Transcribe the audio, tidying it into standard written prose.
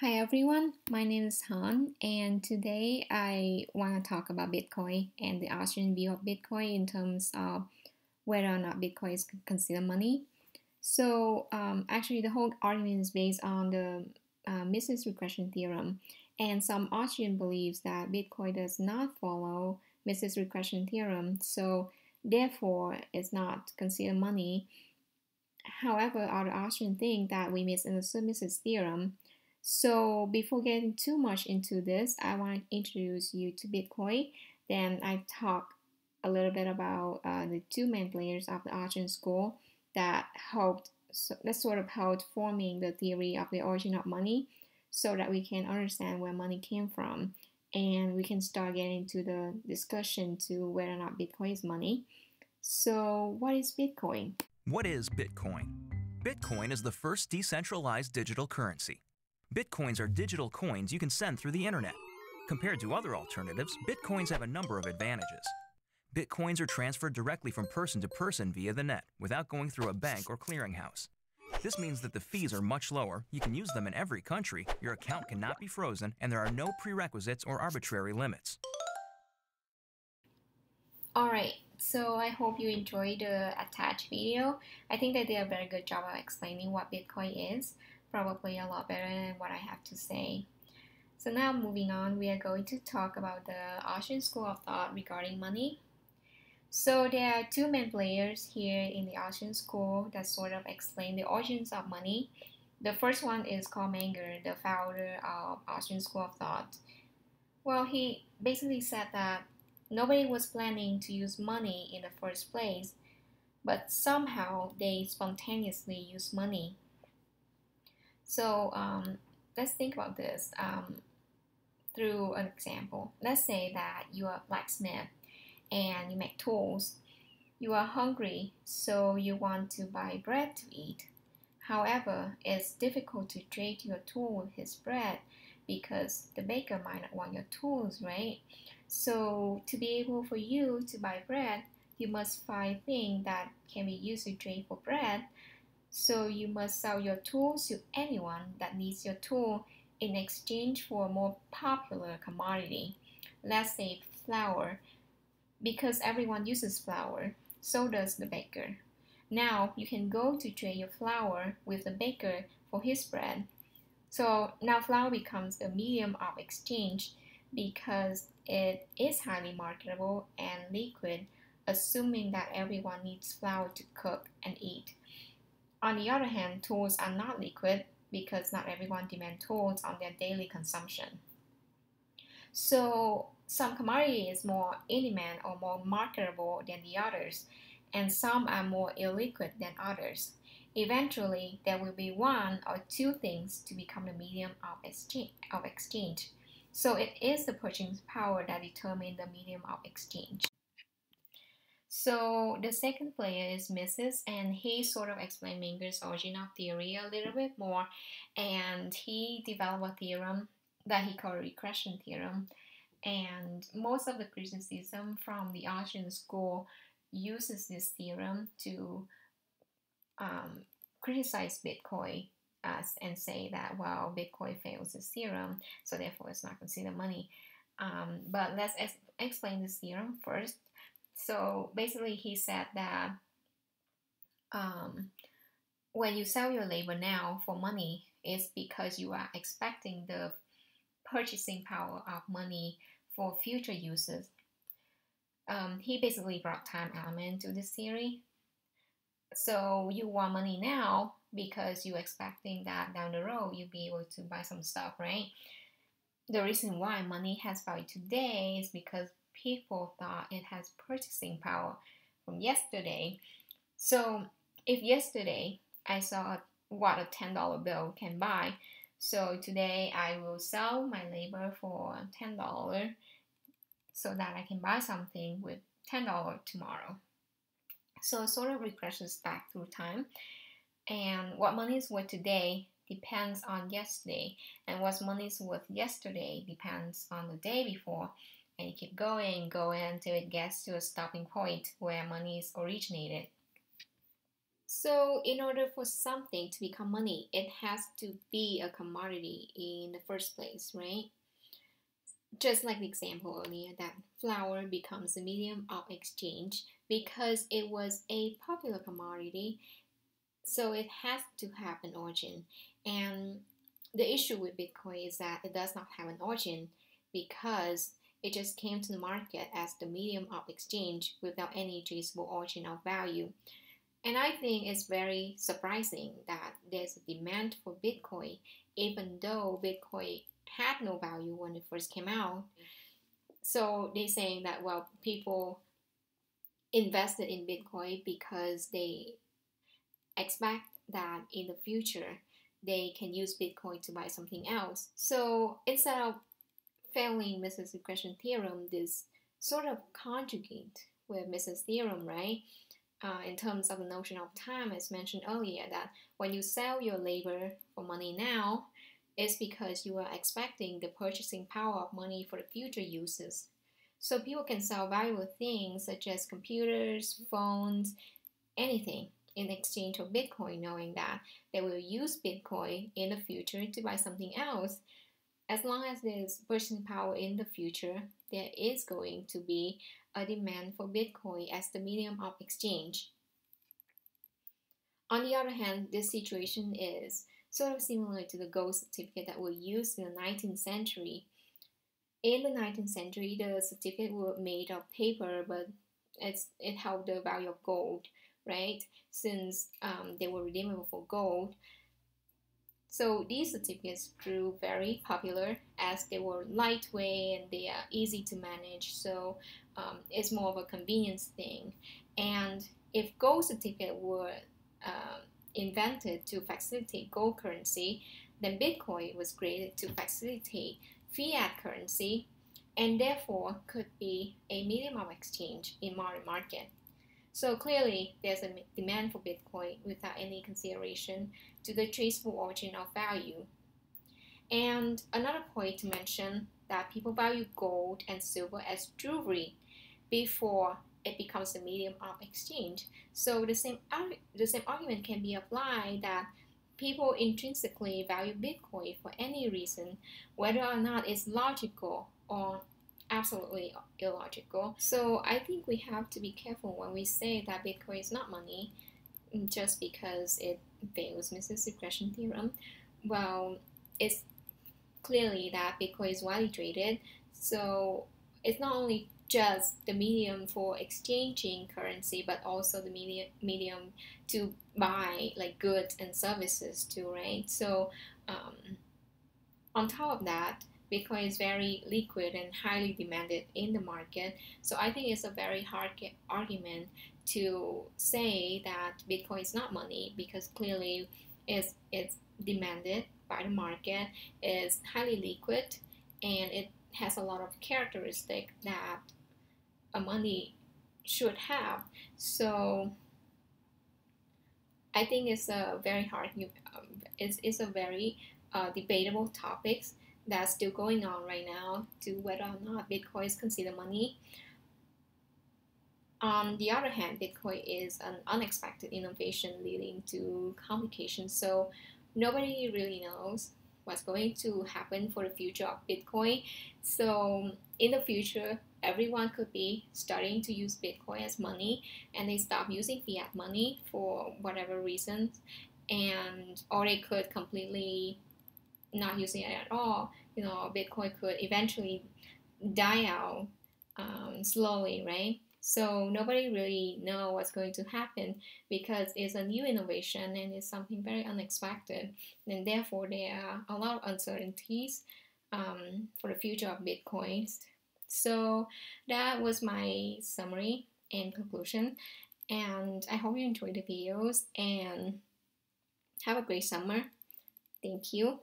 Hi everyone, my name is Han, and today I want to talk about Bitcoin and the Austrian view of Bitcoin in terms of whether or not Bitcoin is considered money. Actually, the whole argument is based on the Mises regression theorem, and some Austrian believes that Bitcoin does not follow Mises regression theorem, so therefore it's not considered money. However, other Austrian think that we misunderstood Mises theorem. So before getting too much into this, I want to introduce you to Bitcoin. Then I talk a little bit about the two main players of the Austrian school that sort of helped forming the theory of the origin of money, so that we can understand where money came from, and we can start getting into the discussion to whether or not Bitcoin is money. So what is Bitcoin? What is Bitcoin? Bitcoin is the first decentralized digital currency. Bitcoins are digital coins you can send through the internet. Compared to other alternatives, Bitcoins have a number of advantages. Bitcoins are transferred directly from person to person via the net, without going through a bank or clearinghouse. This means that the fees are much lower, you can use them in every country, your account cannot be frozen, and there are no prerequisites or arbitrary limits. Alright, so I hope you enjoyed the attached video. I think they did a very good job of explaining what Bitcoin is, probably a lot better than what I have to say. So now moving on, we are going to talk about the Austrian school of thought regarding money. So there are two main players here in the Austrian school that sort of explain the origins of money. The first one is Karl Menger, the founder of Austrian school of thought. Well, he basically said that nobody was planning to use money in the first place, but somehow they spontaneously use money. So let's think about this through an example. Let's say that you are a blacksmith and you make tools. You are hungry, so you want to buy bread to eat. However, it's difficult to trade your tool with his bread because the baker might not want your tools, right? So to be able for you to buy bread, you must find things that can be used to trade for bread. So you must sell your tools to anyone that needs your tool in exchange for a more popular commodity. Let's say flour, because everyone uses flour, so does the baker. Now you can go to trade your flour with the baker for his bread. So now flour becomes a medium of exchange because it is highly marketable and liquid, assuming that everyone needs flour to cook and eat. On the other hand, tools are not liquid because not everyone demands tools on their daily consumption. So some commodity is more in demand or more marketable than the others, and some are more illiquid than others. Eventually, there will be one or two things to become the medium of exchange. So it is the purchasing power that determines the medium of exchange. So the second player is Mises, and he sort of explained Menger's origin of theory a little bit more, and he developed a theorem that he called regression theorem. And most of the criticism from the Austrian school uses this theorem to criticize Bitcoin and say that, well, Bitcoin fails this theorem, so therefore it's not considered money. But let's explain this theorem first. So basically, he said that when you sell your labor now for money, it's because you are expecting the purchasing power of money for future uses. He basically brought time element to this theory. So you want money now because you're expecting that down the road you'll be able to buy some stuff, right? The reason why money has value today is because people thought it has purchasing power from yesterday. So if yesterday I saw what a $10 bill can buy, so today I will sell my labor for $10 so that I can buy something with $10 tomorrow. So it sort of regresses back through time. And what money is worth today depends on yesterday. And what money is worth yesterday depends on the day before. And you keep going until it gets to a stopping point where money is originated. So in order for something to become money, it has to be a commodity in the first place, right? Just like the example earlier, that flour becomes a medium of exchange because it was a popular commodity, so it has to have an origin. And the issue with Bitcoin is that it does not have an origin because it just came to the market as the medium of exchange without any traceable origin of value. And I think it's very surprising that there's a demand for Bitcoin, even though Bitcoin had no value when it first came out. So they're saying that, well, people invested in Bitcoin because they expect that in the future they can use Bitcoin to buy something else. So instead of failing Mrs. Regression theorem, this sort of conjugate with Mrs. theorem, right? In terms of the notion of time, as mentioned earlier, that when you sell your labor for money now, it's because you are expecting the purchasing power of money for the future uses. So people can sell valuable things such as computers, phones, anything in exchange for Bitcoin, knowing that they will use Bitcoin in the future to buy something else. As long as there's purchasing power in the future, there is going to be a demand for Bitcoin as the medium of exchange. On the other hand, this situation is sort of similar to the gold certificate that were used in the 19th century. In the 19th century, the certificate were made of paper, but it held the value of gold, right? Since they were redeemable for gold. So these certificates grew very popular as they were lightweight and they are easy to manage. So it's more of a convenience thing. And if gold certificate were invented to facilitate gold currency, then Bitcoin was created to facilitate fiat currency and therefore could be a medium of exchange in modern market. So clearly, there's a demand for Bitcoin without any consideration to the traceable origin of value. And another point to mention that people value gold and silver as jewelry before it becomes a medium of exchange. So the same argument can be applied that people intrinsically value Bitcoin for any reason, whether or not it's logical or absolutely illogical. So I think we have to be careful when we say that Bitcoin is not money just because it fails Mrs. Regression theorem. Well, it's clearly that Bitcoin is widely traded, so it's not only just the medium for exchanging currency, but also the medium to buy like goods and services too, right? So on top of that, Bitcoin is very liquid and highly demanded in the market. So I think it's a very hard argument to say that Bitcoin is not money because clearly it's demanded by the market, is highly liquid, and it has a lot of characteristics that a money should have. So I think it's a very hard, it's a very debatable topic that's still going on right now to whether or not Bitcoin is considered money. On the other hand, Bitcoin is an unexpected innovation leading to complications. So nobody really knows what's going to happen for the future of Bitcoin. So in the future, everyone could be starting to use Bitcoin as money and they stop using fiat money for whatever reasons, and or they could completely not using it at all. Bitcoin could eventually die out slowly, right? So nobody really know what's going to happen because it's a new innovation and it's something very unexpected, and therefore there are a lot of uncertainties for the future of Bitcoins. So that was my summary and conclusion, and I hope you enjoyed the videos and have a great summer. Thank you.